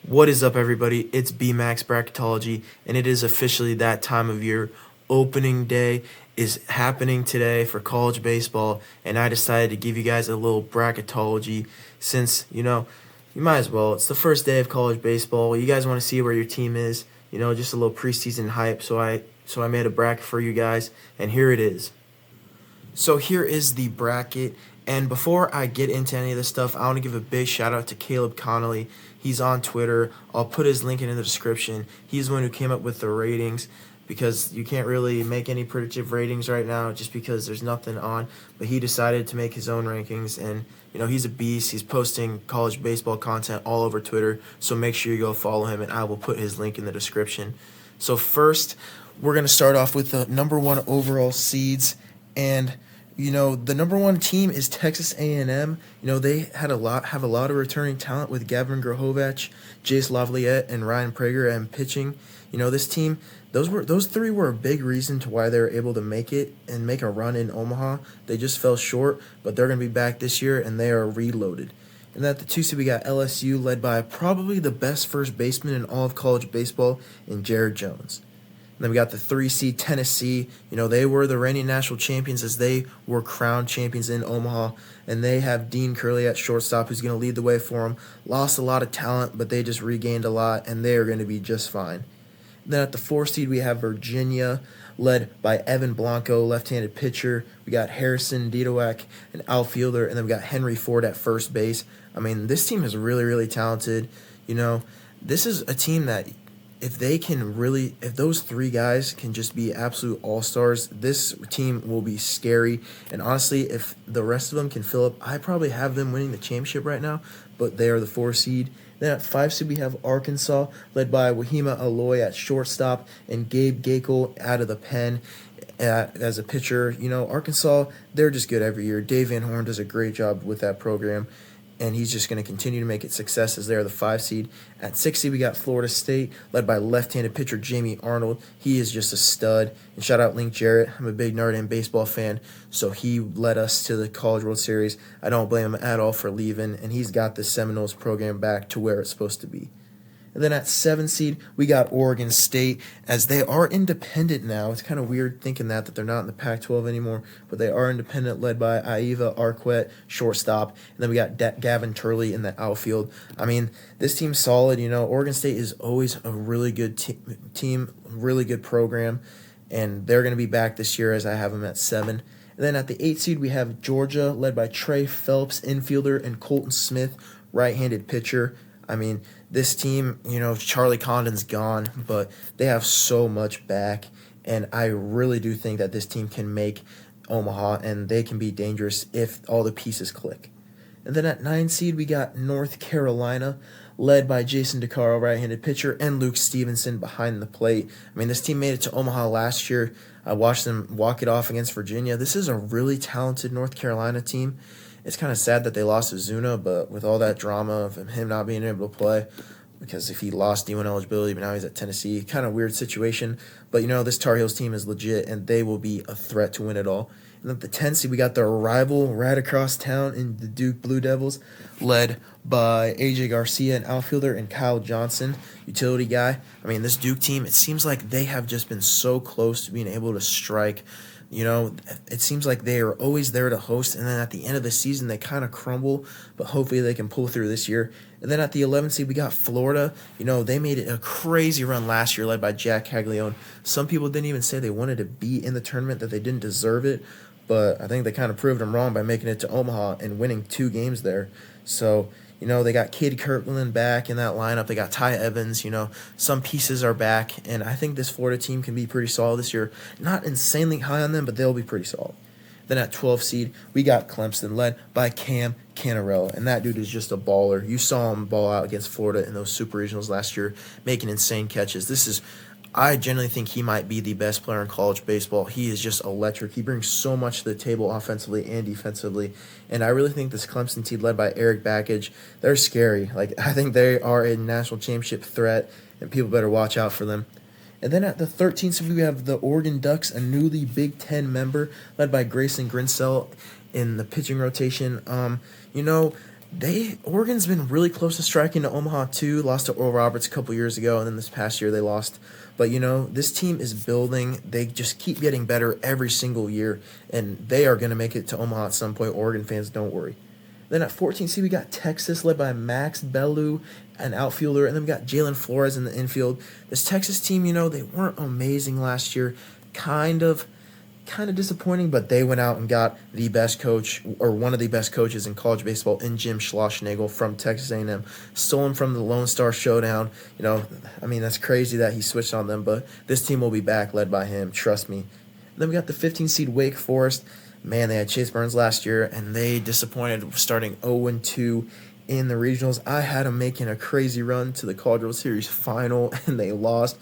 What is up, everybody? It's BMAX Bracketology, and it is officially that time of year. Opening day is happening today for college baseball, and I decided to give you guys a little bracketology since, you might as well. It's the first day of college baseball. You guys want to see where your team is, just a little preseason hype. So I made a bracket for you guys, and here it is. So here is the bracket. And before I get into any of this stuff, I want to give a big shout out to Caleb Connelley. He's on Twitter. I'll put his link in the description. He's the one who came up with the ratings because you can't really make any predictive ratings right now just because there's nothing on. But he decided to make his own rankings, and he's a beast. He's posting college baseball content all over Twitter, so make sure you go follow him, and I will put his link in the description. So first, we're going to start off with the number one overall seeds, and the number one team is Texas A&M. They have a lot of returning talent with Gavin Grahovach, Jace Lavalette, and Ryan Prager and pitching. This team, those three were a big reason to why they were able to make it and make a run in Omaha. They just fell short, but they're going to be back this year, and they are reloaded. And at the 2 seed, we got LSU, led by probably the best first baseman in all of college baseball, in Jared Jones. And then we got the 3 seed Tennessee. They were the reigning national champions as they were crowned champions in Omaha. And they have Dean Curley at shortstop, who's going to lead the way for them. Lost a lot of talent, but they just regained a lot, and they are going to be just fine. Then at the 4 seed, we have Virginia, led by Evan Blanco, left-handed pitcher. We got Harrison Didowak, an outfielder, and then we got Henry Ford at first base. This team is really, really talented. This is a team that if those three guys can just be absolute all-stars, this team will be scary. And honestly, if the rest of them can fill up, I probably have them winning the championship right now, but they are the 4 seed. Then at 5 seed, we have Arkansas, led by Wahima Aloy at shortstop and Gabe Gakel out of the pen as a pitcher. Arkansas, they're just good every year. Dave Van Horn does a great job with that program, and he's just going to continue to make it success as they're the 5 seed. At 6 seed, we got Florida State, led by left-handed pitcher Jamie Arnold. He is just a stud. And shout out Link Jarrett. I'm a big Notre Dame baseball fan, so he led us to the College World Series. I don't blame him at all for leaving, and he's got the Seminoles program back to where it's supposed to be. And then at 7 seed, we got Oregon State, as they are independent now. It's kind of weird thinking that they're not in the Pac-12 anymore, but they are independent, led by Aiva Arquette, shortstop. And then we got Gavin Turley in the outfield. This team's solid. Oregon State is always a really good team, really good program, and they're going to be back this year as I have them at 7. And then at the 8 seed, we have Georgia, led by Trey Phelps, infielder, and Colton Smith, right-handed pitcher. This team, Charlie Condon's gone, but they have so much back, and I really do think that this team can make Omaha, and they can be dangerous if all the pieces click. And then at 9 seed, we got North Carolina, led by Jason DeCaro, right-handed pitcher, and Luke Stevenson behind the plate. This team made it to Omaha last year. I watched them walk it off against Virginia. This is a really talented North Carolina team. It's kind of sad that they lost to Zuna, but with all that drama of him not being able to play, because if he lost D1 eligibility, but now he's at Tennessee, kind of weird situation. But, this Tar Heels team is legit, and they will be a threat to win it all. And at the 10 seed, we got their rival right across town in the Duke Blue Devils, led by A.J. Garcia, an outfielder, and Kyle Johnson, utility guy. This Duke team, it seems like they have just been so close to being able to strike. It seems like they are always there to host, and then at the end of the season, they kind of crumble, but hopefully they can pull through this year. And then at the 11th seed, we got Florida. They made it a crazy run last year, led by Jack Caglione. Some people didn't even say they wanted to be in the tournament, that they didn't deserve it, but I think they kind of proved them wrong by making it to Omaha and winning 2 games there. So, they got Cade Kirkland back in that lineup. They got Ty Evans. Some pieces are back, and I think this Florida team can be pretty solid this year. Not insanely high on them, but they'll be pretty solid. Then at 12 seed, we got Clemson, led by Cam Canarella, and that dude is just a baller. You saw him ball out against Florida in those super regionals last year, making insane catches. I generally think he might be the best player in college baseball. He is just electric. He brings so much to the table offensively and defensively. And I really think this Clemson team, led by Eric Backage, they're scary. I think they are a national championship threat, and people better watch out for them. And then at the 13th seed, we have the Oregon Ducks, a newly Big Ten member, led by Grayson Grinsell in the pitching rotation. Oregon's been really close to striking to Omaha too. Lost to Oral Roberts a couple years ago, and then this past year they lost. But this team is building. They just keep getting better every single year, and they are going to make it to Omaha at some point. Oregon fans, don't worry. Then at 14 seed, we got Texas, led by Max Bellew, an outfielder, and then we got Jalen Flores in the infield. This Texas team, they weren't amazing last year. Kind of disappointing, but they went out and got the best coach, or one of the best coaches in college baseball, in Jim Schlossnagle from Texas A&M. Stole him from the Lone Star Showdown. That's crazy that he switched on them, but this team will be back, led by him. Trust me. Then we got the 15 seed Wake Forest. Man, they had Chase Burns last year, and they disappointed, starting 0-2 in the regionals. I had them making a crazy run to the College World Series final, and they lost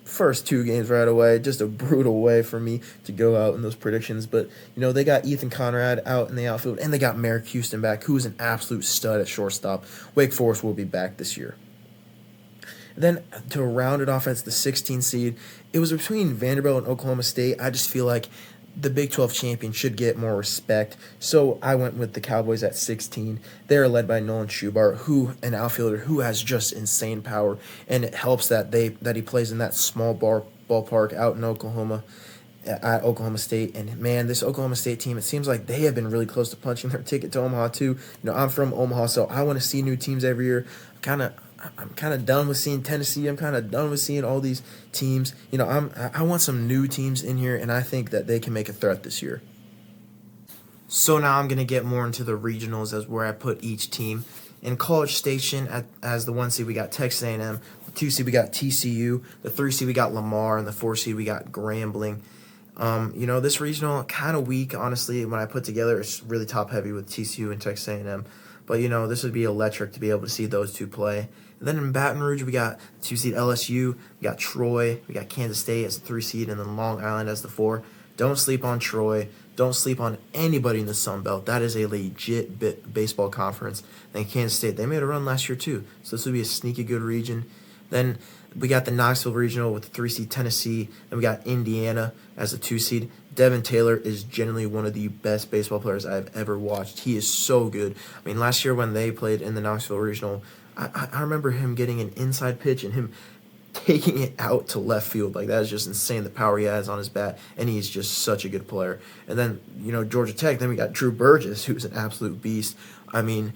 first 2 games right away. Just a brutal way for me to go out in those predictions. But, they got Ethan Conrad out in the outfield, and they got Merrick Houston back, who is an absolute stud at shortstop. Wake Forest will be back this year. Then to round it off as the 16 seed, it was between Vanderbilt and Oklahoma State. I just feel like the Big 12 champion should get more respect. So I went with the Cowboys at 16. They are led by Nolan Schubart, an outfielder who has just insane power, and it helps that he plays in that small ballpark out in Oklahoma at Oklahoma State. And man, this Oklahoma State team, it seems like they have been really close to punching their ticket to Omaha too. I'm from Omaha, so I want to see new teams every year. I'm kind of done with seeing Tennessee. I'm kind of done with seeing all these teams. I want some new teams in here, and I think that they can make a threat this year. So now I'm going to get more into the regionals as where I put each team. In College Station, as the 1 seed, we got Texas A&M. The 2 seed, we got TCU. The 3 seed, we got Lamar. And the 4 seed, we got Grambling. This regional, kind of weak, honestly. When I put together, it's really top-heavy with TCU and Texas A&M. But, this would be electric to be able to see those two play. And then in Baton Rouge, we got 2 seed LSU, we got Troy, we got Kansas State as the 3 seed, and then Long Island as the 4. Don't sleep on Troy. Don't sleep on anybody in the Sun Belt. That is a legit baseball conference. Then Kansas State, they made a run last year too, so this would be a sneaky good region. Then we got the Knoxville Regional with the 3 seed Tennessee. Then we got Indiana as the 2 seed. Devin Taylor is generally one of the best baseball players I've ever watched. He is so good. Last year when they played in the Knoxville Regional, I remember him getting an inside pitch and him taking it out to left field. That is just insane, the power he has on his bat, and he's just such a good player. And then, Georgia Tech, then we got Drew Burgess, who's an absolute beast. We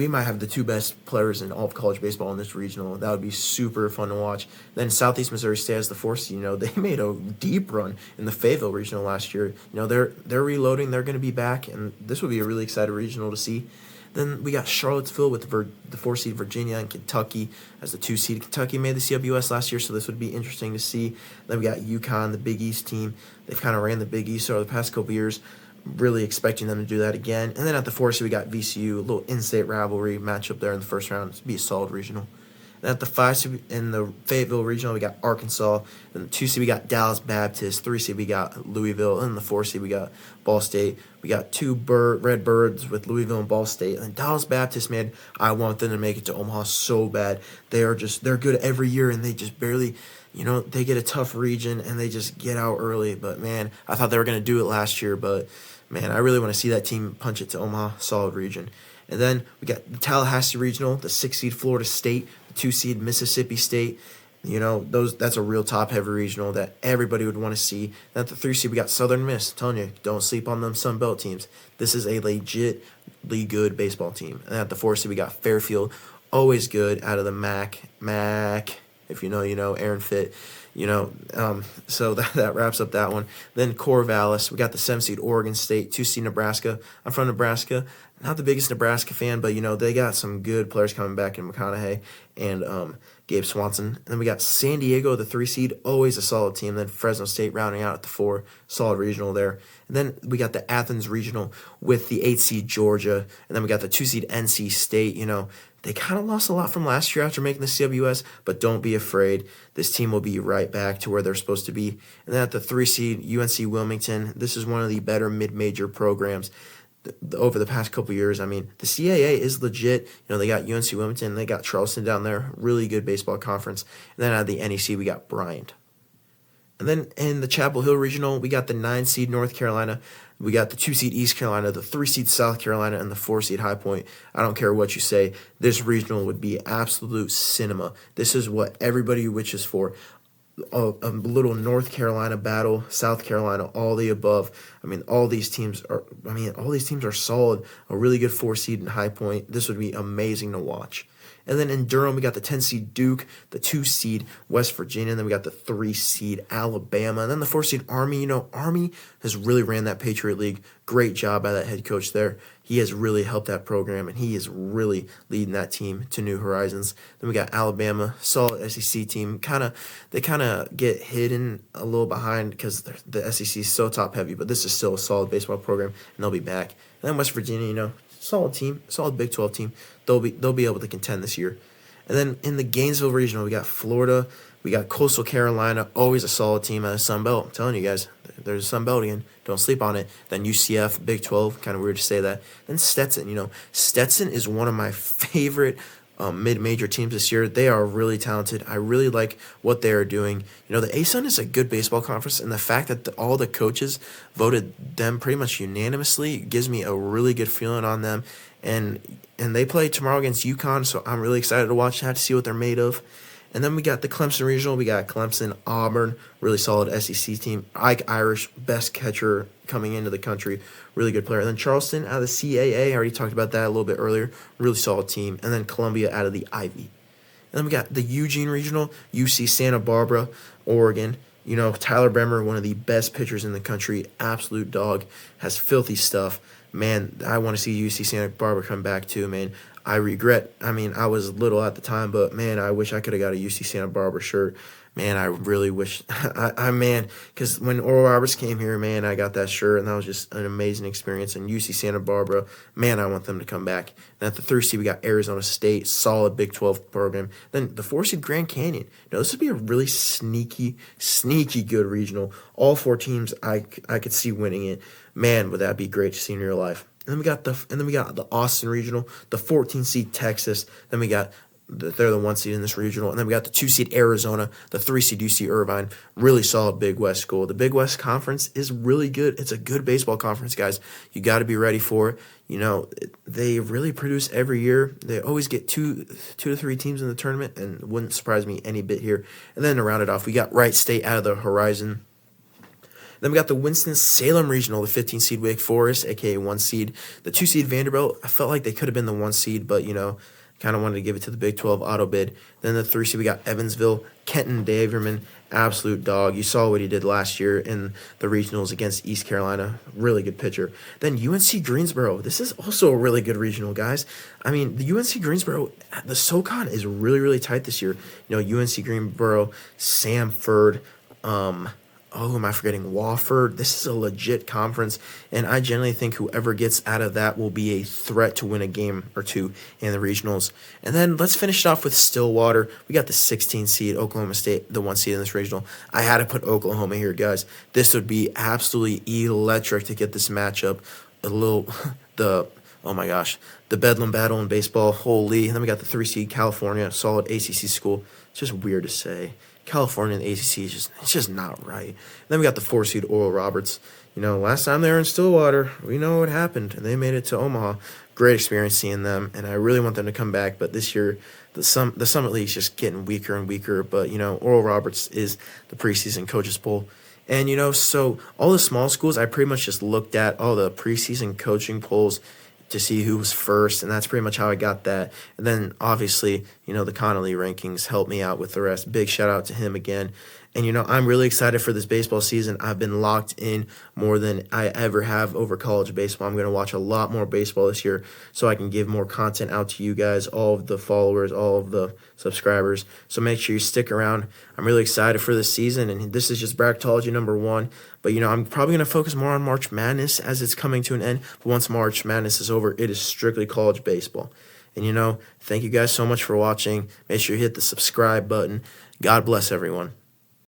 might have the 2 best players in all of college baseball in this regional. That would be super fun to watch. Then Southeast Missouri State as the 4 seed. They made a deep run in the Fayetteville Regional last year. They're reloading. They're going to be back, and this would be a really exciting regional to see. Then we got Charlottesville with the 4 seed Virginia and Kentucky as the 2 seed. Kentucky made the CWS last year, so this would be interesting to see. Then we got UConn, the Big East team. They've kind of ran the Big East over the past couple years. Really expecting them to do that again. And then at the 4 seed, we got VCU, a little in-state rivalry matchup there in the first round. It'd be a solid regional. And at the 5 seed in the Fayetteville Regional, we got Arkansas. Then the 2 seed, we got Dallas Baptist. 3 seed, we got Louisville. And the 4 seed, we got Ball State. We got 2 Red Birds with Louisville and Ball State. And Dallas Baptist, man, I want them to make it to Omaha so bad. They're good every year, and they just barely, they get a tough region, and they just get out early. But, man, I thought they were going to do it last year, but man, I really want to see that team punch it to Omaha, solid region. And then we got the Tallahassee Regional, the 6 seed Florida State, the 2 seed Mississippi State. That's a real top-heavy regional that everybody would want to see. Then at the 3 seed, we got Southern Miss. I'm telling you, don't sleep on them Sun Belt teams. This is a legitimately good baseball team. And at the 4 seed, we got Fairfield, always good out of the MAC. If you know, Aaron Fitt. So that wraps up that one. Then Corvallis, we got the 7 seed Oregon State, 2 seed Nebraska. I'm from Nebraska. Not the biggest Nebraska fan, but they got some good players coming back in McConaughey and Gabe Swanson. And then we got San Diego, the 3 seed, always a solid team. Then Fresno State rounding out at the 4, solid regional there. And then we got the Athens Regional with the 8 seed Georgia. And then we got the 2 seed NC State. They kind of lost a lot from last year after making the CWS, but don't be afraid. This team will be right back to where they're supposed to be. And then at the 3 seed, UNC Wilmington, this is one of the better mid-major programs over the past couple years. The CAA is legit. They got UNC Wilmington, they got Charleston down there, really good baseball conference. And then at the NEC, we got Bryant. And then in the Chapel Hill Regional, we got the 9 seed North Carolina, we got the 2 seed East Carolina, the 3 seed South Carolina, and the 4 seed High Point. I don't care what you say, this regional would be absolute cinema. This is what everybody wishes for. A little North Carolina battle, South Carolina, all the above. All these teams are solid. A really good 4 seed in High Point. This would be amazing to watch. And then in Durham, we got the 10 seed Duke, the 2 seed West Virginia, and then we got the 3 seed Alabama, and then the 4 seed Army. Army has really ran that Patriot League. Great job by that head coach there. He has really helped that program, and he is really leading that team to new horizons. Then we got Alabama, solid SEC team. They kind of get hidden a little behind because the SEC is so top heavy, but this is still a solid baseball program, and they'll be back. And then West Virginia, solid team, solid Big 12 team. They'll be able to contend this year. And then in the Gainesville Regional, we got Florida, we got Coastal Carolina, always a solid team out of Sun Belt. I'm telling you guys, there's a Sun Belt again. Don't sleep on it. Then UCF, Big 12, kind of weird to say that. Then Stetson, Stetson is one of my favorite mid-major teams this year. They are really talented. I really like what they are doing. The ASUN is a good baseball conference, and the fact that all the coaches voted them pretty much unanimously gives me a really good feeling on them. And they play tomorrow against UConn, so I'm really excited to watch that, to see what they're made of. And then we got the Clemson Regional. We got Clemson, Auburn, really solid SEC team. Ike Irish, best catcher coming into the country, really good player. And then Charleston out of the CAA, I already talked about that a little bit earlier, really solid team. And then Columbia out of the Ivy. And then we got the Eugene Regional, UC Santa Barbara, Oregon. Tyler Bremer, one of the best pitchers in the country, absolute dog, has filthy stuff. Man, I want to see UC Santa Barbara come back too, man. I was little at the time, but man, I wish I could have got a UC Santa Barbara shirt. Man, I really wish, because when Oral Roberts came here, man, I got that shirt, and that was just an amazing experience. And UC Santa Barbara, man, I want them to come back. And at the 3 seed, we got Arizona State, solid Big 12 program. Then the 4 seed Grand Canyon. This would be a really sneaky good regional. All 4 teams, I could see winning it. Man, would that be great to see in real life. And then we got the Austin Regional, the 14 seed Texas. Then we got they're the 1 seed in this regional. And then we got the 2 seed Arizona, the 3 seed UC Irvine. Really solid Big West school. The Big West Conference is really good. It's a good baseball conference, guys. You got to be ready for it. They really produce every year. They always get two to three teams in the tournament, and it wouldn't surprise me any bit here. And then to round it off, we got Wright State out of the horizon. Then we got the Winston-Salem Regional, the 15 seed Wake Forest, a.k.a. 1 seed. The 2 seed Vanderbilt, I felt like they could have been the 1 seed, but, kind of wanted to give it to the Big 12 auto bid. Then the 3 seed, we got Evansville, Kenton Daverman, absolute dog. You saw what he did last year in the regionals against East Carolina. Really good pitcher. Then UNC Greensboro. This is also a really good regional, guys. The UNC Greensboro, the SoCon is really, really tight this year. UNC Greensboro, Samford, who am I forgetting? Wofford. This is a legit conference, and I generally think whoever gets out of that will be a threat to win a game or two in the regionals. And then let's finish it off with Stillwater. We got the 16 seed Oklahoma State, the 1 seed in this regional. I had to put Oklahoma here, guys. This would be absolutely electric to get this matchup. Oh my gosh, the Bedlam battle in baseball, holy. And then we got the 3 seed California, solid ACC school. It's just weird to say. California and the ACC it's just not right. And then we got the 4 seed Oral Roberts. Last time they were in Stillwater, we know what happened, and they made it to Omaha. Great experience seeing them, and I really want them to come back. But this year, the Summit League is just getting weaker and weaker. But Oral Roberts is the preseason coaches poll. And so all the small schools, I pretty much just looked at all the preseason coaching polls to see who was first, and that's pretty much how I got that. And then, obviously, the Connelley rankings helped me out with the rest. Big shout-out to him again. And, I'm really excited for this baseball season. I've been locked in more than I ever have over college baseball. I'm going to watch a lot more baseball this year so I can give more content out to you guys, all of the followers, all of the subscribers. So make sure you stick around. I'm really excited for this season, and this is just Bracketology number 1. But, I'm probably going to focus more on March Madness as it's coming to an end. But once March Madness is over, it is strictly college baseball. And, thank you guys so much for watching. Make sure you hit the subscribe button. God bless everyone.